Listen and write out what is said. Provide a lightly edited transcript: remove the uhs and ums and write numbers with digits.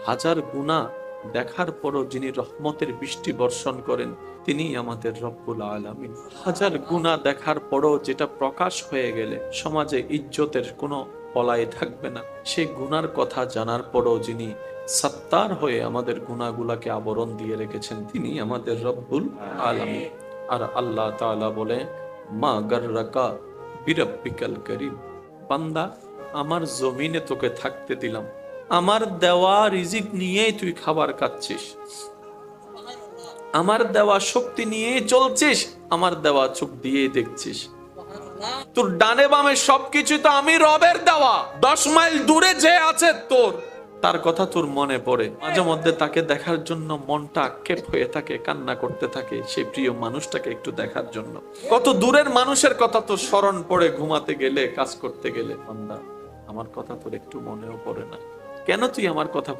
হাজার গুনাহ দেখার পরও যিনি রহমতের বৃষ্টি বর্ষণ করেন তিনি আমাদের রব্বুল আলামিন। হাজার গুনাহ দেখার পরও যেটা প্রকাশ হয়ে গেলে সমাজে ইজ্জতের কোনো বলাই থাকবে না, সেই গুনার কথা জানার পরও যিনি সত্তার হয়ে আমাদের গুনাহগুলাকে আবরণ দিয়ে রেখেছেন তিনি আমাদের রব্বুল আলামিন। আর আল্লাহ তাআলা বলে, মা গাররাকা বিরাব্বিকাল করিম, বান্দা আমার জমিনে তোকে থাকতে দিলাম, আমার দেওয়া রিজিক নিয়েই তুই খাবার খাচ্ছিস, আমার দেওয়া শক্তি নিয়েই চলছিস, আমার দেওয়া চোখ দিয়েই দেখছিস, তোর ডানে বামে সবকিছু তো আমি রবের দেওয়া। 10 মাইল দূরে যে আছে তোর, তার কথা তোর মনে পড়ে, মাঝে মধ্যে তাকে দেখার জন্য মনটা আক্ষেপ হয়ে থাকে, কান্না করতে থাকে সেই প্রিয় মানুষটাকে একটু দেখার জন্য। কত দূরের মানুষের কথা তোর স্মরণ পড়ে, ঘুমাতে গেলে, কাজ করতে গেলে, বান্দা আমার কথা তোর একটু মনেও পড়ে না, কেন তুই আমার কথা